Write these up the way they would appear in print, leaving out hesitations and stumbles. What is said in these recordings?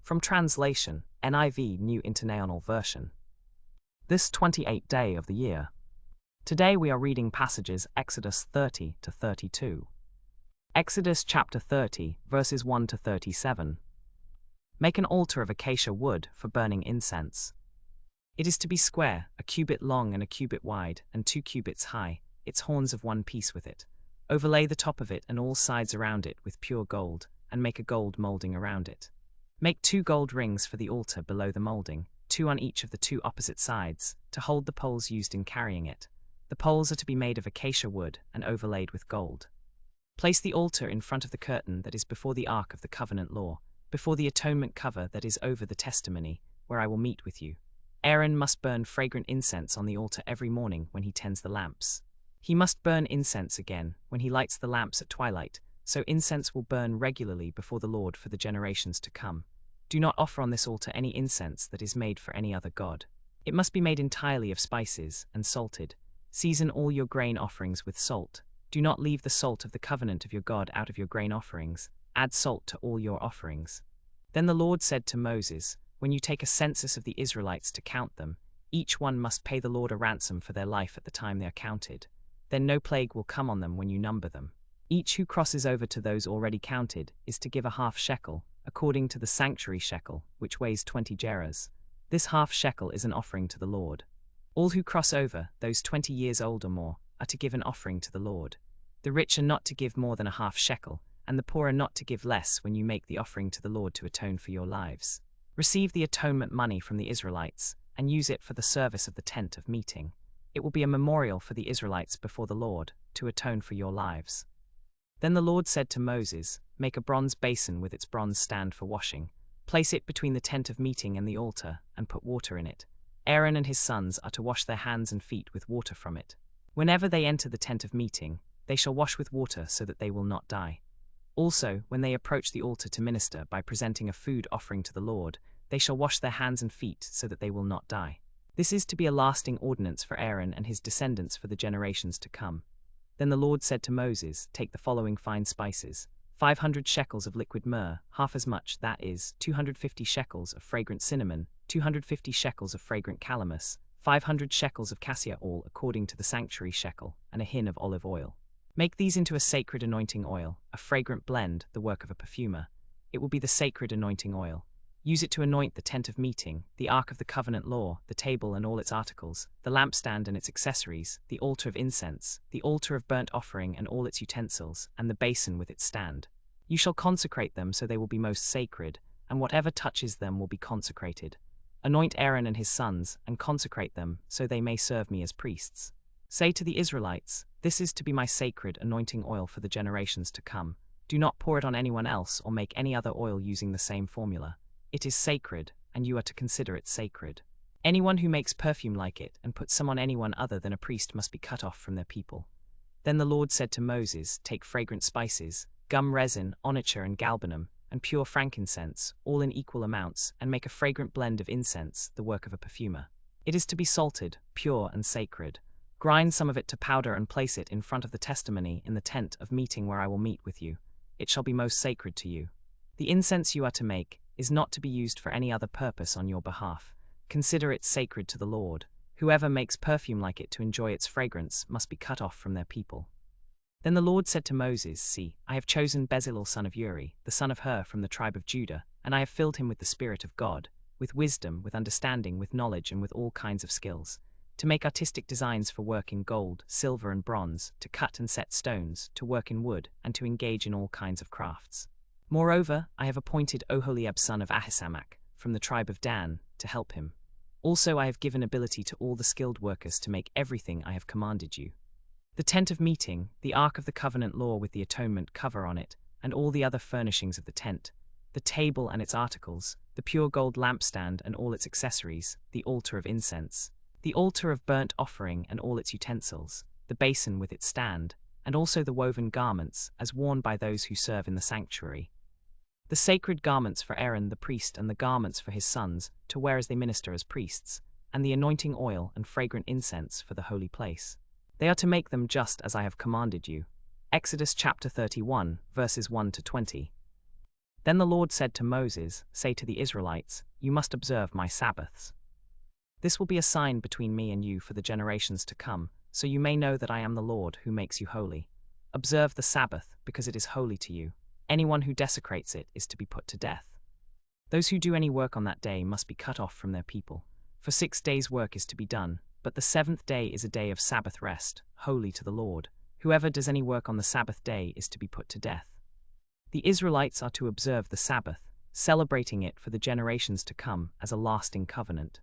From translation, NIV New International Version. This 28th day of the year. Today we are reading passages Exodus 30 to 32. Exodus chapter 30, verses 1 to 37. Make an altar of acacia wood for burning incense. It is to be square, a cubit long and a cubit wide, and 2 cubits high, its horns of one piece with it. Overlay the top of it and all sides around it with pure gold, and make a gold molding around it. Make 2 gold rings for the altar below the molding, 2 on each of the 2 opposite sides, to hold the poles used in carrying it. The poles are to be made of acacia wood and overlaid with gold. Place the altar in front of the curtain that is before the ark of the covenant law, before the atonement cover that is over the testimony, where I will meet with you. Aaron must burn fragrant incense on the altar every morning when he tends the lamps. He must burn incense again when he lights the lamps at twilight, so incense will burn regularly before the Lord for the generations to come. Do not offer on this altar any incense that is made for any other god. It must be made entirely of spices and salted. Season all your grain offerings with salt. Do not leave the salt of the covenant of your God out of your grain offerings. Add salt to all your offerings. Then the Lord said to Moses, when you take a census of the Israelites to count them, each one must pay the Lord a ransom for their life at the time they are counted. Then no plague will come on them when you number them. Each who crosses over to those already counted is to give a half shekel, according to the sanctuary shekel, which weighs 20 gerahs. This half shekel is an offering to the Lord. All who cross over, those 20 years old or more, are to give an offering to the Lord. The rich are not to give more than a half shekel, and the poor are not to give less when you make the offering to the Lord to atone for your lives. Receive the atonement money from the Israelites, and use it for the service of the tent of meeting. It will be a memorial for the Israelites before the Lord, to atone for your lives. Then the Lord said to Moses, make a bronze basin with its bronze stand for washing. Place it between the tent of meeting and the altar, and put water in it. Aaron and his sons are to wash their hands and feet with water from it. Whenever they enter the tent of meeting, they shall wash with water so that they will not die. Also, when they approach the altar to minister by presenting a food offering to the Lord, they shall wash their hands and feet so that they will not die. This is to be a lasting ordinance for Aaron and his descendants for the generations to come. Then the Lord said to Moses, take the following fine spices, 500 shekels of liquid myrrh, half as much, that is, 250 shekels of fragrant cinnamon, 250 shekels of fragrant calamus, 500 shekels of cassia, all according to the sanctuary shekel, and a hin of olive oil. Make these into a sacred anointing oil, a fragrant blend, the work of a perfumer. It will be the sacred anointing oil. Use it to anoint the tent of meeting, the ark of the covenant law, the table and all its articles, the lampstand and its accessories, the altar of incense, the altar of burnt offering and all its utensils, and the basin with its stand. You shall consecrate them so they will be most sacred, and whatever touches them will be consecrated. Anoint Aaron and his sons, and consecrate them, so they may serve me as priests. Say to the Israelites, this is to be my sacred anointing oil for the generations to come. Do not pour it on anyone else or make any other oil using the same formula. It is sacred, and you are to consider it sacred. Anyone who makes perfume like it and puts some on anyone other than a priest must be cut off from their people. Then the Lord said to Moses, take fragrant spices, gum resin, onycha and galbanum, and pure frankincense, all in equal amounts, and make a fragrant blend of incense, the work of a perfumer. It is to be salted, pure and sacred. Grind some of it to powder and place it in front of the testimony in the tent of meeting where I will meet with you. It shall be most sacred to you. The incense you are to make is not to be used for any other purpose on your behalf. Consider it sacred to the Lord. Whoever makes perfume like it to enjoy its fragrance must be cut off from their people. Then the Lord said to Moses, see, I have chosen Bezalel son of Uri, the son of Hur from the tribe of Judah, and I have filled him with the Spirit of God, with wisdom, with understanding, with knowledge, and with all kinds of skills, to make artistic designs for work in gold, silver, and bronze, to cut and set stones, to work in wood, and to engage in all kinds of crafts. Moreover, I have appointed Oholiab son of Ahisamach, from the tribe of Dan, to help him. Also I have given ability to all the skilled workers to make everything I have commanded you. The tent of meeting, the ark of the covenant law with the atonement cover on it, and all the other furnishings of the tent, the table and its articles, the pure gold lampstand and all its accessories, the altar of incense, the altar of burnt offering and all its utensils, the basin with its stand, and also the woven garments, as worn by those who serve in the sanctuary. The sacred garments for Aaron the priest and the garments for his sons, to wear as they minister as priests, and the anointing oil and fragrant incense for the holy place. They are to make them just as I have commanded you. Exodus chapter 31, verses 1 to 20. Then the Lord said to Moses, "Say to the Israelites, you must observe my Sabbaths. This will be a sign between me and you for the generations to come, so you may know that I am the Lord who makes you holy. Observe the Sabbath, because it is holy to you. Anyone who desecrates it is to be put to death. Those who do any work on that day must be cut off from their people. For 6 days' work is to be done, but the 7th day is a day of Sabbath rest, holy to the Lord. Whoever does any work on the Sabbath day is to be put to death. The Israelites are to observe the Sabbath, celebrating it for the generations to come as a lasting covenant.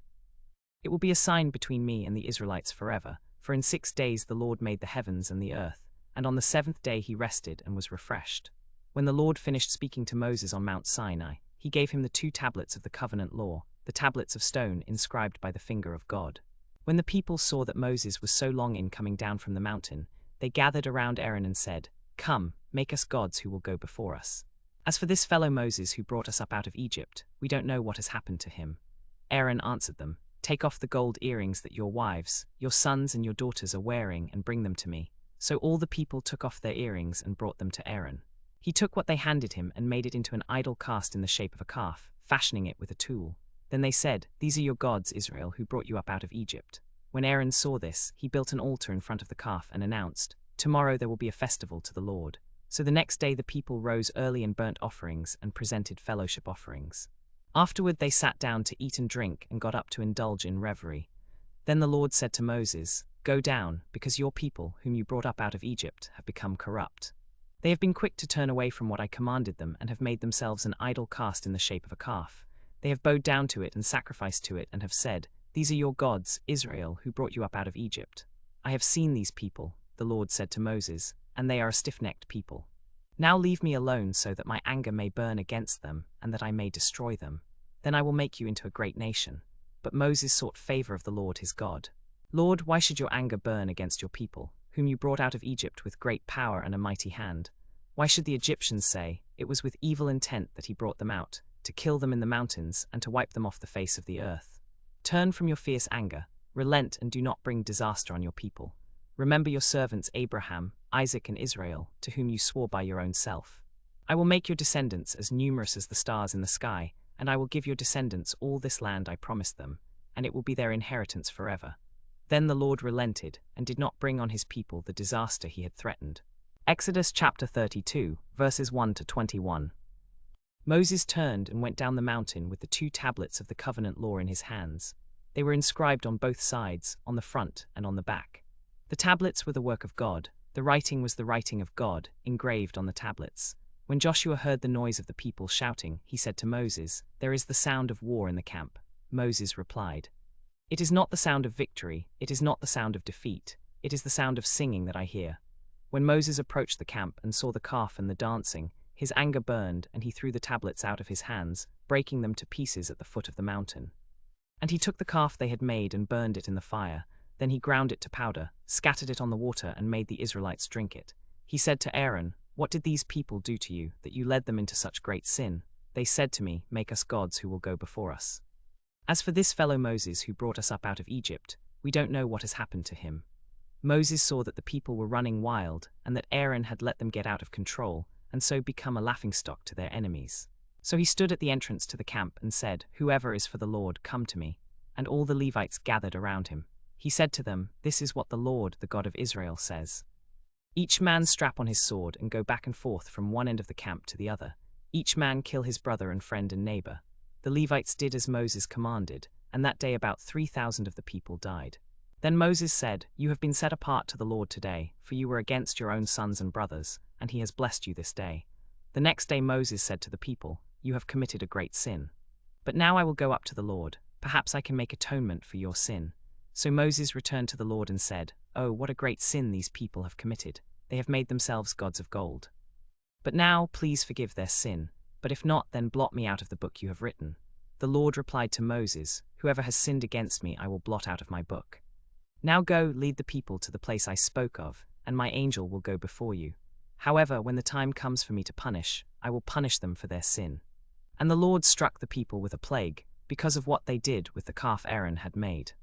It will be a sign between me and the Israelites forever, for in 6 days the Lord made the heavens and the earth, and on the 7th day he rested and was refreshed. When the Lord finished speaking to Moses on Mount Sinai, he gave him the 2 tablets of the covenant law, the tablets of stone inscribed by the finger of God. When the people saw that Moses was so long in coming down from the mountain, they gathered around Aaron and said, "Come, make us gods who will go before us. As for this fellow Moses who brought us up out of Egypt, we don't know what has happened to him." Aaron answered them, "Take off the gold earrings that your wives, your sons and your daughters are wearing and bring them to me." So all the people took off their earrings and brought them to Aaron. He took what they handed him and made it into an idol cast in the shape of a calf, fashioning it with a tool. Then they said, "These are your gods, Israel, who brought you up out of Egypt." When Aaron saw this, he built an altar in front of the calf and announced, "Tomorrow there will be a festival to the Lord." So the next day the people rose early and burnt offerings and presented fellowship offerings. Afterward they sat down to eat and drink and got up to indulge in revelry. Then the Lord said to Moses, "Go down, because your people, whom you brought up out of Egypt, have become corrupt. They have been quick to turn away from what I commanded them and have made themselves an idol cast in the shape of a calf. They have bowed down to it and sacrificed to it and have said, 'These are your gods, Israel, who brought you up out of Egypt.' I have seen these people," the Lord said to Moses, "and they are a stiff-necked people. Now leave me alone so that my anger may burn against them and that I may destroy them. Then I will make you into a great nation." But Moses sought favor of the Lord his God. "Lord, why should your anger burn against your people, whom you brought out of Egypt with great power and a mighty hand? Why should the Egyptians say, 'It was with evil intent that he brought them out, to kill them in the mountains and to wipe them off the face of the earth'? Turn from your fierce anger, relent and do not bring disaster on your people. Remember your servants Abraham, Isaac and Israel, to whom you swore by your own self. I will make your descendants as numerous as the stars in the sky, and I will give your descendants all this land I promised them, and it will be their inheritance forever." Then the Lord relented and did not bring on his people the disaster he had threatened. Exodus chapter 32, verses 1 to 21. Moses turned and went down the mountain with the 2 tablets of the covenant law in his hands. They were inscribed on both sides, on the front and on the back. The tablets were the work of God. The writing was the writing of God, engraved on the tablets. When Joshua heard the noise of the people shouting, he said to Moses, "There is the sound of war in the camp." Moses replied, "It is not the sound of victory, it is not the sound of defeat, it is the sound of singing that I hear." When Moses approached the camp and saw the calf and the dancing, his anger burned, and he threw the tablets out of his hands, breaking them to pieces at the foot of the mountain. And he took the calf they had made and burned it in the fire. Then he ground it to powder, scattered it on the water, and made the Israelites drink it. He said to Aaron, "What did these people do to you, that you led them into such great sin?" They said to me, "Make us gods who will go before us." As for this fellow Moses who brought us up out of Egypt, we don't know what has happened to him. Moses saw that the people were running wild, and that Aaron had let them get out of control, and so become a laughingstock to their enemies. So he stood at the entrance to the camp and said, "Whoever is for the Lord, come to me." And all the Levites gathered around him. He said to them, "This is what the Lord, the God of Israel, says. Each man strap on his sword and go back and forth from one end of the camp to the other. Each man kill his brother and friend and neighbor." The Levites did as Moses commanded, and that day about 3,000 of the people died. Then Moses said, "You have been set apart to the Lord today, for you were against your own sons and brothers, and he has blessed you this day." The next day Moses said to the people, "You have committed a great sin. But now I will go up to the Lord. Perhaps I can make atonement for your sin." So Moses returned to the Lord and said, "Oh, what a great sin these people have committed. They have made themselves gods of gold. But now, please forgive their sin. But if not, then blot me out of the book you have written." The Lord replied to Moses, "Whoever has sinned against me I will blot out of my book. Now go, lead the people to the place I spoke of, and my angel will go before you. However, when the time comes for me to punish, I will punish them for their sin." And the Lord struck the people with a plague, because of what they did with the calf Aaron had made.